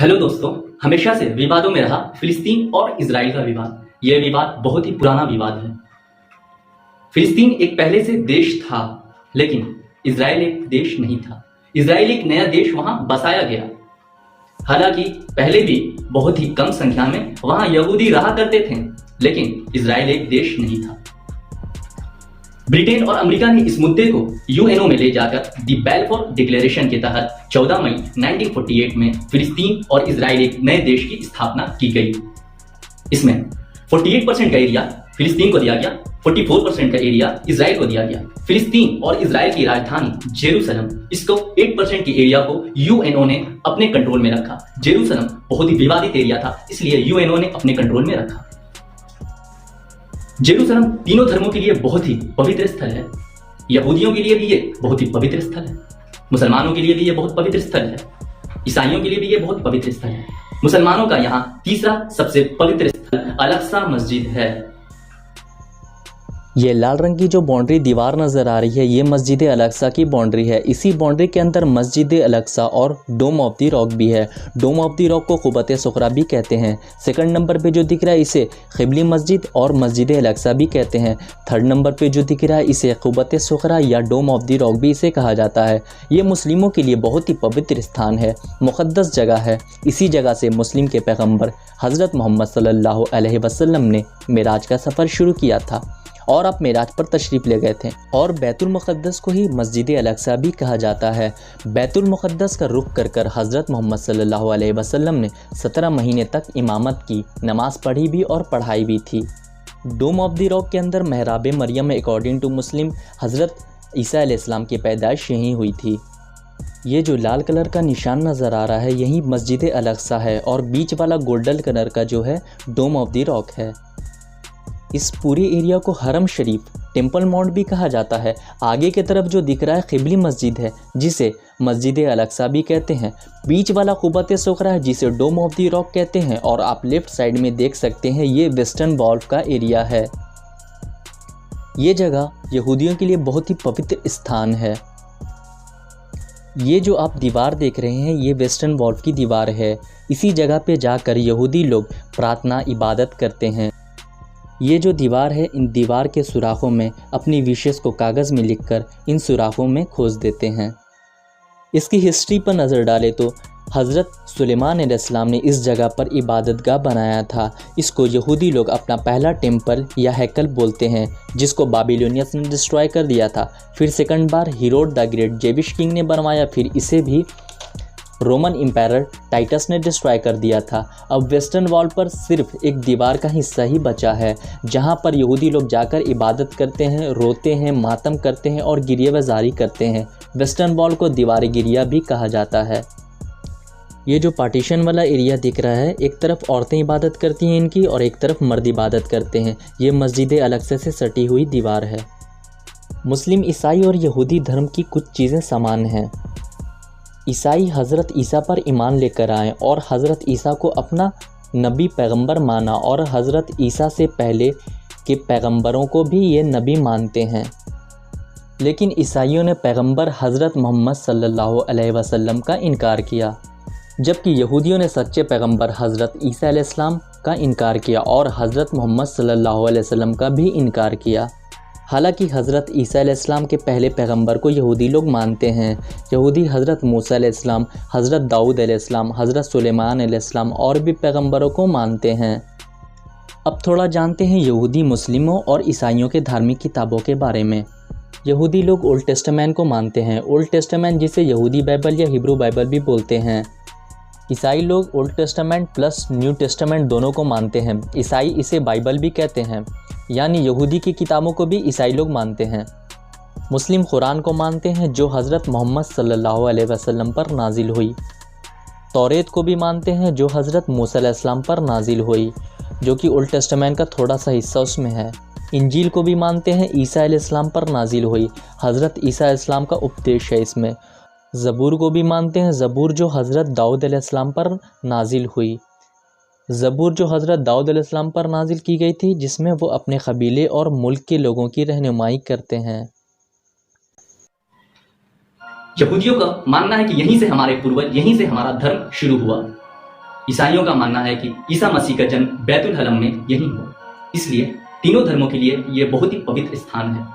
Hello दोस्तों, हमेशा से विवादों में रहा फिलिस्तीन और इजराइल का विवाद। यह विवाद बहुत ही पुराना विवाद है। फिलिस्तीन एक पहले से देश था, लेकिन इजराइल एक देश नहीं था। इजराइल एक नया देश वहां बसाया गया। हालांकि पहले भी बहुत ही कम संख्या में वहां यहूदी रहा करते थे, लेकिन इजराइल एक देश नहीं था। ब्रिटेन और अमेरिका ने इस मुद्दे को यूएनओ में ले जाकर दी बैलफोर डिक्लेरेशन के तहत 14 मई 1948 में फिलिस्तीन और इजराइल एक नए देश की स्थापना की गई। इसमें 48% का एरिया फिलिस्तीन को दिया गया, 44% का एरिया इजराइल को दिया गया। फिलिस्तीन और इजराइल की राजधानी जेरूसलम, इसको 8% के एरिया को यूएनओ ने अपने कंट्रोल में रखा। जेरूसलम बहुत ही विवादित एरिया था, इसलिए यूएनओ ने अपने कंट्रोल में रखा। जेरूसलम तीनों धर्मों के लिए बहुत ही पवित्र स्थल है। यहूदियों के लिए भी ये बहुत ही पवित्र स्थल है, मुसलमानों के लिए भी ये बहुत पवित्र स्थल है, ईसाइयों के लिए भी ये बहुत पवित्र स्थल है। मुसलमानों का यहाँ तीसरा सबसे पवित्र स्थल अल-अक्सा मस्जिद है। ये लाल रंग की जो बाउंड्री दीवार नज़र आ रही है, ये मस्जिद अल-अक्सा की बाउंड्री है। इसी बाउंड्री के अंदर मस्जिद अल-अक्सा और डोम ऑफ द रॉक भी है। डोम ऑफ द रॉक को क़ुब्बत सुखरा भी कहते हैं। सेकंड नंबर पे जो दिख रहा है इसे क़िबली मस्जिद और मस्जिद अल-अक्सा भी कहते हैं। थर्ड नंबर पे जो दिख रहा है इसे क़ुब्बत सुखरा या डोम ऑफ द रॉक भी इसे कहा जाता है। ये मुस्लिमों के लिए बहुत ही पवित्र स्थान है, मुक़द्दस जगह है। इसी जगह से मुस्लिम के पैगम्बर हज़रत मोहम्मद सल्लल्लाहु अलैहि वसल्लम ने मेराज का सफ़र शुरू किया था और आप मेराज पर तशरीफ़ ले गए थे। और बैतुल मुक़द्दस को ही मस्जिद अल-अक्सा भी कहा जाता है। बैतुल मुक़द्दस का रुख कर हज़रत मोहम्मद सल्लल्लाहु अलैहि वसल्लम ने 17 महीने तक इमामत की, नमाज़ पढ़ी भी और पढ़ाई भी थी। डोम ऑफ द रॉक के अंदर महराब मरियम में अकॉर्डिंग टू मुस्लिम हज़रत ईसा अलैहिस्सलाम की पैदाइश यहीं हुई थी। ये जो लाल कलर का निशान नज़र आ रहा है यही मस्जिद अल-अक्सा है और बीच वाला गोल्डन कलर का जो है डोम ऑफ द रॉक है। इस पूरे एरिया को हरम शरीफ, टेम्पल माउंट भी कहा जाता है। आगे की तरफ जो दिख रहा है क़िबली मस्जिद है, जिसे मस्जिद अल-अक्सा भी कहते हैं। बीच वाला क़ुब्बत सुखरा है, जिसे डोम ऑफ द रॉक कहते हैं। और आप लेफ़्ट साइड में देख सकते हैं ये वेस्टर्न वॉल का एरिया है। ये जगह यहूदियों के लिए बहुत ही पवित्र स्थान है। ये जो आप दीवार देख रहे हैं ये वेस्टर्न वॉल की दीवार है। इसी जगह पे जाकर यहूदी लोग प्रार्थना इबादत करते हैं। ये जो दीवार है, इन दीवार के सुराखों में अपनी विशेष को कागज़ में लिखकर इन सुराखों में खोज देते हैं। इसकी हिस्ट्री पर नज़र डालें तो हज़रत सुलेमान अलैहिस्सलाम ने इस जगह पर इबादतगाह बनाया था। इसको यहूदी लोग अपना पहला टेम्पल या हैकल बोलते हैं, जिसको बाबिलोनियंस ने डिस्ट्रॉय कर दिया था। फिर second bar Herod the great Jewish king ने बनवाया, फिर इसे भी रोमन एम्पायर टाइटस ने डिस्ट्रॉय कर दिया था। अब वेस्टर्न वॉल पर सिर्फ एक दीवार का हिस्सा ही बचा है, जहां पर यहूदी लोग जाकर इबादत करते हैं, रोते हैं, मातम करते हैं और गिरियावज़ारी करते हैं। वेस्टर्न वॉल को दीवार गिरिया भी कहा जाता है। ये जो पार्टीशन वाला एरिया दिख रहा है, एक तरफ औरतें इबादत करती हैं इनकी और एक तरफ मर्द इबादत करते हैं। ये मस्जिद अल-अक्सा से सटी हुई दीवार है। मुस्लिम, ईसाई और यहूदी धर्म की कुछ चीज़ें समान हैं। ईसाई हज़रत ईसा पर ईमान लेकर आए और हज़रत ईसा को अपना नबी पैगंबर माना और हज़रत ईसा से पहले के पैगंबरों को भी ये नबी मानते हैं। लेकिन ईसाइयों ने पैगंबर हज़रत मोहम्मद सल्लल्लाहु अलैहि वसल्लम का इनकार किया, जबकि यहूदियों ने सच्चे पैगंबर हज़रत ईसा अलैहिस्सलाम का इनकार किया और हज़रत मोहम्मद सल्लल्लाहु अलैहि वसल्लम का भी इनकार किया। हालांकि हज़रत ईसा अलैहिस्सलाम के पहले पैगंबर को यहूदी लोग मानते हैं। यहूदी हज़रत मूसा अलैहिस्सलाम, हज़रत दाऊद अलैहिस्सलाम, हज़रत सुलेमान अलैहिस्सलाम और भी पैगंबरों को मानते हैं। अब थोड़ा जानते हैं यहूदी, मुस्लिमों और ईसाइयों के धार्मिक किताबों के बारे में। यहूदी लोग ओल्ड टेस्टामेंट को मानते हैं। ओल्ड टेस्टामेंट जिसे यहूदी बाइबल या हिब्रू बाइबल भी बोलते हैं। ईसाई लोग old testament plus new testament दोनों को मानते हैं। ईसाई इसे बाइबल भी कहते हैं, यानी यहूदी की किताबों को भी ईसाई लोग मानते हैं। मुस्लिम कुरान को मानते हैं, जो हज़रत मोहम्मद सल्लल्लाहु अलैहि वसल्लम पर नाजिल हुई। तौरेत को भी मानते हैं, जो हज़रत मूसा अलैहिस्सलाम पर नाजिल हुई, जो कि ओल्ड टेस्टामेंट का थोड़ा सा हिस्सा उसमें है। इंजील को भी मानते हैं, ईसा अलैहिस्सलाम पर नाजिल हुई, हज़रत ईसा अलैहिस्सलाम का उपदेश है इसमें। ज़बूर को भी मानते हैं, ज़बूर जो हज़रत दाऊद अलैहिस्सलाम पर नाजिल हुई। ज़बूर जो हज़रत दाऊद अलैहिस्सलाम पर नाजिल की गई थी, जिसमें वो अपने कबीले और मुल्क के लोगों की रहनुमाई करते हैं। यहूदियों का मानना है कि यहीं से हमारे पूर्वज, यहीं से हमारा धर्म शुरू हुआ। ईसाइयों का मानना है कि ईसा मसीह का जन्म बैतुल हलम में यहीं हुआ, इसलिए तीनों धर्मों के लिए यह बहुत ही पवित्र स्थान है।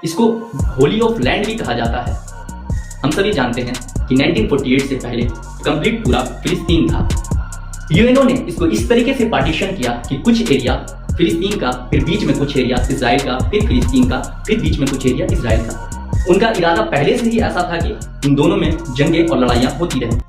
इसको होली ऑफ लैंड भी कहा जाता है। हम सभी जानते हैं कि 1948 से पहले कंप्लीट पूरा फिलिस्तीन था। यूएनओ ने इसको इस तरीके से पार्टीशन किया कि कुछ एरिया फिलिस्तीन का, फिर बीच में कुछ एरिया इजराइल का, फिर फिलिस्तीन का, फिर बीच में कुछ एरिया इजराइल का। उनका इरादा पहले से ही ऐसा था कि इन दोनों में जंगें और लड़ाइयाँ होती रहें।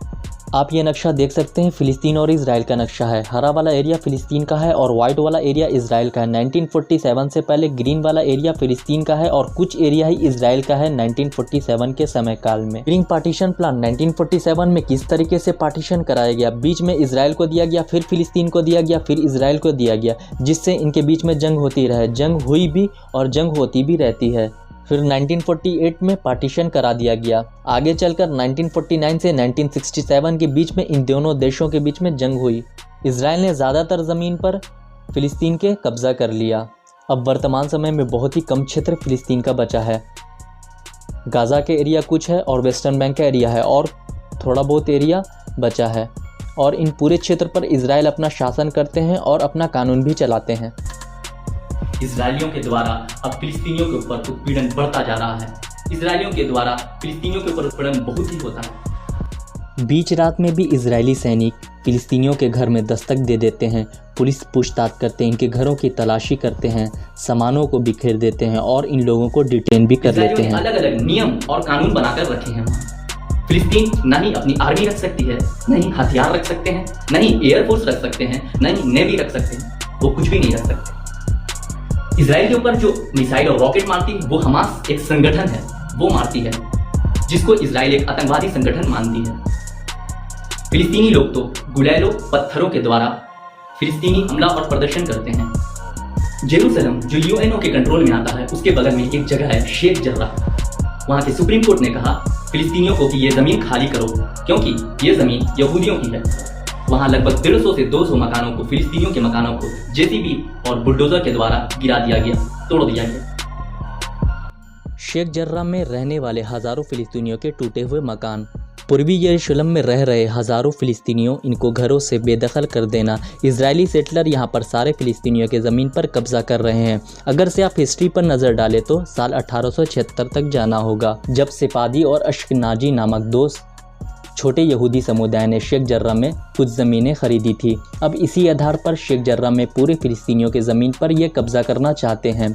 आप ये नक्शा देख सकते हैं, फिलिस्तीन और इजराइल का नक्शा है। हरा वाला एरिया फिलिस्तीन का है और वाइट वाला एरिया इजराइल का है। 1947 से पहले ग्रीन वाला एरिया फिलिस्तीन का है और कुछ एरिया ही इजराइल का है 1947 के समय काल में। रिंग पार्टीशन प्लान 1947 में किस तरीके से पार्टीशन कराया गया, बीच में इजराइल को दिया गया, फिर फिलिस्तीन को दिया गया, फिर इजराइल को दिया गया, जिससे इनके बीच में जंग होती रहे। जंग हुई भी और जंग होती भी रहती है। फिर 1948 में पार्टीशन करा दिया गया। आगे चलकर 1949 से 1967 के बीच में इन दोनों देशों के बीच में जंग हुई। इजराइल ने ज़्यादातर ज़मीन पर फिलिस्तीन के कब्जा कर लिया। अब वर्तमान समय में बहुत ही कम क्षेत्र फिलिस्तीन का बचा है। गाज़ा के एरिया कुछ है और वेस्टर्न बैंक का एरिया है और थोड़ा बहुत एरिया बचा है, और इन पूरे क्षेत्र पर इजराइल अपना शासन करते हैं और अपना कानून भी चलाते हैं। इजरायलियों के द्वारा अब फिलिस्तीनियों के ऊपर उत्पीड़न बढ़ता जा रहा है। इजरायलियों के द्वारा फिलिस्तीनियों के ऊपर उत्पीड़न बहुत ही होता है। बीच रात में भी इजरायली सैनिक फिलिस्तीनियों के घर में दस्तक दे देते हैं। पुलिस पूछताछ करते हैं, इनके घरों की तलाशी करते हैं, सामानों को बिखेर देते हैं और इन लोगों को डिटेन भी कर लेते हैं। अलग अलग नियम और कानून बनाकर रखे हैं। फिलिस्तीन न ही अपनी आर्मी रख सकती है, न ही हथियार रख सकते हैं, न ही एयरफोर्स रख सकते हैं, न ही नेवी रख सकते हैं। वो कुछ भी नहीं रख सकते। इजराइल के ऊपर जो मिसाइल और रॉकेट मारती है वो हमास एक संगठन है, वो मारती है, जिसको इजराइल एक आतंकवादी संगठन मानती है। फिलिस्तीनी लोग तो गुलैलो पत्थरों के द्वारा फिलिस्तीनी हमला और प्रदर्शन करते हैं। जेरूसलम जो यूएनओ के कंट्रोल में आता है, उसके बगल में एक जगह है शेख जर्राह। वहां के सुप्रीम कोर्ट ने कहा फिलिस्तीनियों को कि ये जमीन खाली करो, क्योंकि ये जमीन यहूदियों की है। वहां लगभग 150 से 200 मकानों को, फिलिस्तीनियों के मकानों को जेसीबी और बुलडोजर के द्वारा गिरा दिया गया, तोड़ दिया गया। शेख जर्राह में रहने वाले हजारों फिलिस्तीनियों के टूटे हुए मकान, पूर्वी यरूशलेम में रह रहे हजारों फिलिस्तीनियों, इनको घरों से बेदखल कर देना। इजरायली सेटलर यहाँ पर सारे फिलिस्तीनियों के ज़मीन पर कब्जा कर रहे हैं। अगर से आप हिस्ट्री पर नज़र डालें तो साल 1876 तक जाना होगा, जब सिफादी और अश्कनाजी नामक दो छोटे यहूदी समुदाय ने शेख जर्राह में कुछ ज़मीनें खरीदी थी। अब इसी आधार पर शेख जर्राह में पूरे फिलिस्तीनियों के ज़मीन पर ये कब्जा करना चाहते हैं,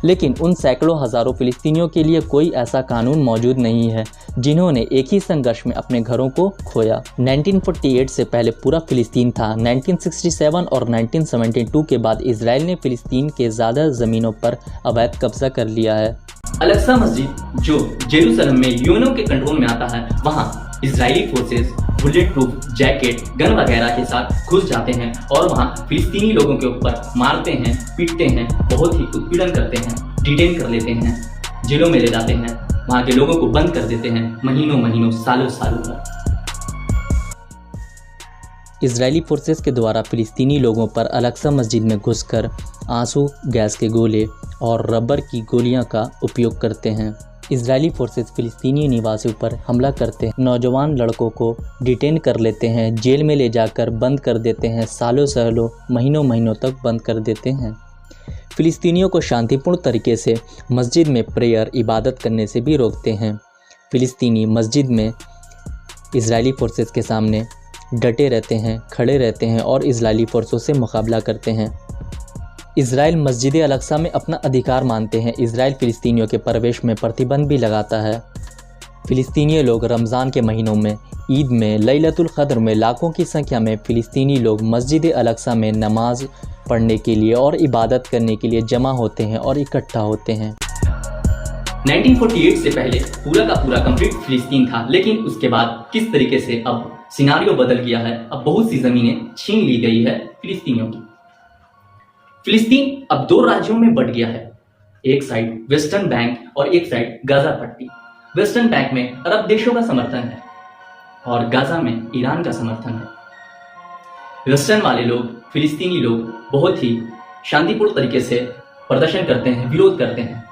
लेकिन उन सैकड़ों हज़ारों फिलिस्तीनियों के लिए कोई ऐसा कानून मौजूद नहीं है जिन्होंने एक ही संघर्ष में अपने घरों को खोया। 1948 से पहले पूरा फिलिस्तीन था। 1967 और 1972 के बाद इजराइल ने फिलिस्तीन के ज़्यादा ज़मीनों पर अवैध कब्जा कर लिया है। अल-अक्सा मस्जिद जो जेरूसलम में यूएनओ के कंट्रोल में आता है, वहाँ Israeli forces bullet proof jacket, gun वगैरह के साथ घुस जाते हैं और वहाँ फिलिस्तीनी लोगों के ऊपर मारते हैं, पीटते हैं, बहुत ही उत्पीड़न करते हैं, डिटेन कर लेते हैं, जेलों में ले जाते हैं, वहाँ के लोगों को बंद कर देते हैं महीनों महीनों, सालों सालों तक। इजरायली फोर्सेस के द्वारा फिलिस्तीनी लोगों पर अल-अक्सा मस्जिद में घुसकर आंसू गैस के गोले और रबर की गोलियां का उपयोग करते हैं। इजरायली फोर्सेस फिलिस्तीनी निवासियों पर हमला करते हैं, नौजवान लड़कों को डिटेन कर लेते हैं, जेल में ले जाकर बंद कर देते हैं, सालों सालों महीनों महीनों तक बंद कर देते हैं। फिलिस्तीनियों को शांतिपूर्ण तरीके से मस्जिद में प्रेयर इबादत करने से भी रोकते हैं। फिलिस्तीनी मस्जिद में इजरायली फोर्सेस के सामने डटे रहते हैं, खड़े रहते हैं और इजरायली फोर्सों से मुकाबला करते हैं। इजराइल मस्जिद अल-अक्सा में अपना अधिकार मानते हैं। इजराइल फिलिस्तीनियों के प्रवेश में प्रतिबंध भी लगाता है। फिलिस्तीनी लोग रमज़ान के महीनों में, ईद में, लैलतुल क़द्र में लाखों की संख्या में फिलिस्तीनी लोग मस्जिद अल-अक्सा में नमाज पढ़ने के लिए और इबादत करने के लिए जमा होते हैं और इकट्ठा होते हैं। 1948 से पहले पूरा का पूरा कंप्लीट फिलिस्तीन था, लेकिन उसके बाद किस तरीके से अब सिनारियो बदल गया है। अब बहुत सी ज़मीनें छीन ली गई है फिलिस्तीनियों की। फिलिस्तीन अब दो राज्यों में बंट गया है, एक साइड वेस्टर्न बैंक और एक साइड गाजा पट्टी। वेस्टर्न बैंक में अरब देशों का समर्थन है और गाजा में ईरान का समर्थन है। वेस्टर्न वाले लोग, फिलिस्तीनी लोग बहुत ही शांतिपूर्ण तरीके से प्रदर्शन करते हैं, विरोध करते हैं।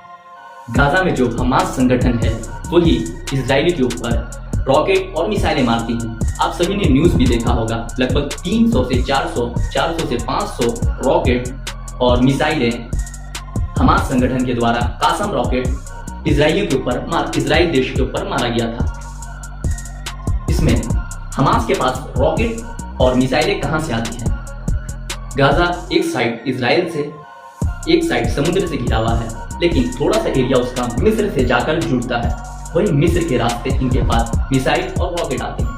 गाजा में जो हमास संगठन है वही इजरायली के ऊपर रॉकेट और मिसाइलें मारती हैं। आप सभी ने न्यूज़ भी देखा होगा, लगभग 300 से 400, 400 से 500 रॉकेट और मिसाइलें हमास संगठन के द्वारा कासम रॉकेट इजराइल देश के ऊपर मारा गया था। इसमें हमास के पास रॉकेट और मिसाइलें कहां से आती हैं? गाजा एक साइड इजराइल से, एक साइड समुद्र से घिरा हुआ है, लेकिन थोड़ा सा एरिया उसका मिस्र से जाकर जुड़ता है। वही मिस्र के रास्ते इनके पास मिसाइल और रॉकेट आते हैं।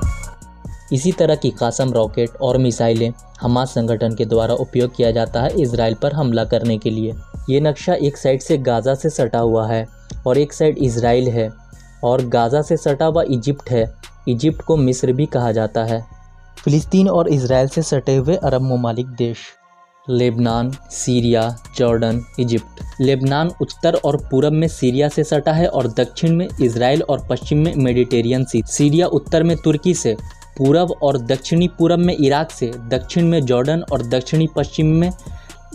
इसी तरह की कासम रॉकेट और मिसाइलें हमास संगठन के द्वारा उपयोग किया जाता है इजराइल पर हमला करने के लिए। ये नक्शा एक साइड से गाज़ा से सटा हुआ है और एक साइड इजराइल है, और गाज़ा से सटा हुआ इजिप्ट है। इजिप्ट को मिस्र भी कहा जाता है। फ़िलिस्तीन और इजराइल से सटे हुए अरब ममालिक देश: Lebanon, Syria, Jordan, Egypt. Lebanon उत्तर और पूरब में सीरिया से सटा है और दक्षिण में इजराइल और पश्चिम में मेडिटेरियन सी। सीरिया उत्तर में तुर्की से, पूरब और दक्षिणी पूरब में इराक से, दक्षिण में जॉर्डन और दक्षिणी पश्चिम में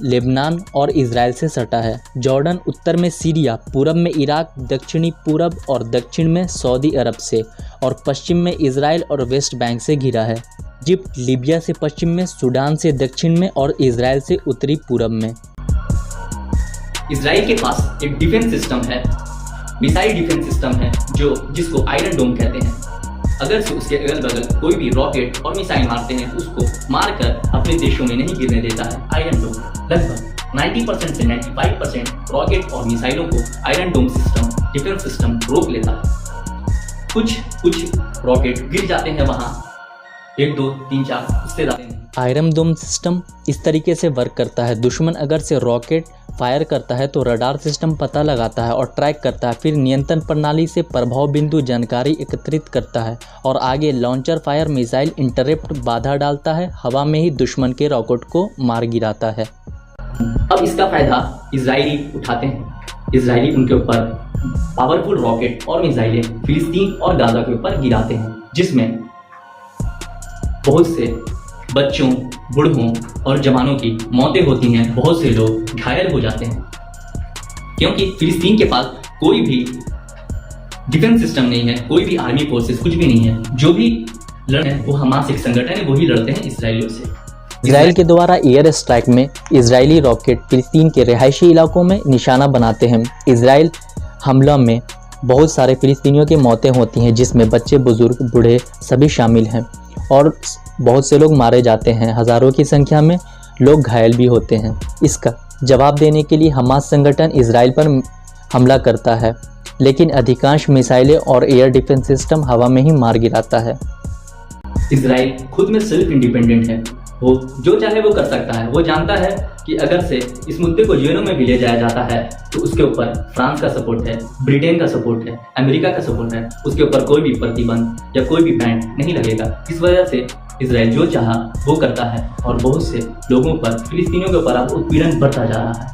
लेबनान और इजराइल से सटा है। जॉर्डन उत्तर में सीरिया, पूरब में इराक, दक्षिणी पूरब और दक्षिण में सऊदी अरब से, और पश्चिम में इजराइल और वेस्ट बैंक से घिरा है। इजिप्ट लीबिया से पश्चिम में, सूडान से दक्षिण में और इजराइल से उत्तरी पूरब में। इजराइल के पास एक डिफेंस सिस्टम है, मिसाइल डिफेंस सिस्टम है, जिसको आयरन डोम कहते हैं। अगर से उसके अगल बगल कोई भी रॉकेट और मिसाइल मारते हैं, उसको मारकर अपने देशों में नहीं गिरने देता है आयरन डोम। लगभग 90% से 95% रॉकेट और मिसाइलों को आयरन डोम सिस्टम, डिफेंस सिस्टम रोक लेता है। कुछ रॉकेट गिर जाते हैं वहाँ, 1, 2, 3, 4 उससे ज़्यादा नहीं। आयरन डोम सिस्टम इस तरीके से वर्क करता है: दुश्मन अगर से रॉकेट फायर करता है तो रडार सिस्टम पता लगाता है और ट्रैक करता है, फिर नियंत्रण प्रणाली से प्रभाव बिंदु जानकारी एकत्रित करता है और आगे लॉन्चर फायर मिसाइल इंटरप्ट बाधा डालता है, हवा में ही दुश्मन के रॉकेट को मार गिराता है। अब इसका फायदा इजरायली उठाते हैं। इजरायली उनके ऊपर पावरफुल रॉकेट और मिसाइलें फिलिस्तीन और गाजा के ऊपर गिराते हैं, जिसमें बहुत से बच्चों, बूढ़ों और जवानों की मौतें होती हैं। बहुत से लोग घायल हो जाते हैं, क्योंकि फिलिस्तीन के पास कोई भी डिफेंस सिस्टम नहीं है, कोई भी आर्मी फोर्सेस कुछ भी नहीं है। जो भी लड़ते हैं वो हमास एक संगठन है, वही लड़ते हैं इसराइलियों से। इजराइल के द्वारा एयर स्ट्राइक में इजरायली रॉकेट फिलिस्तीन के रिहायशी इलाकों में निशाना बनाते हैं। इजराइल हमला में बहुत सारे फिलिस्तीनियों की मौतें होती हैं, जिसमें बच्चे, बुजुर्ग, बूढ़े सभी शामिल हैं, और बहुत से लोग मारे जाते हैं। हज़ारों की संख्या में लोग घायल भी होते हैं। इसका जवाब देने के लिए हमास संगठन इजराइल पर हमला करता है, लेकिन अधिकांश मिसाइलें और एयर डिफेंस सिस्टम हवा में ही मार गिराता है। इजराइल खुद में सेल्फ इंडिपेंडेंट है, वो जो चाहे वो कर सकता है। वो जानता है कि अगर से इस मुद्दे को यूएनओ में भी ले जाया जाता है तो उसके ऊपर फ्रांस का सपोर्ट है, ब्रिटेन का सपोर्ट है, अमेरिका का सपोर्ट है, उसके ऊपर कोई भी प्रतिबंध या कोई भी बैन नहीं लगेगा। इस वजह से इजराइल जो चाहा वो करता है और बहुत से लोगों पर, फिलिस्तीनियों के ऊपर अब उत्पीड़न बढ़ता जा रहा है।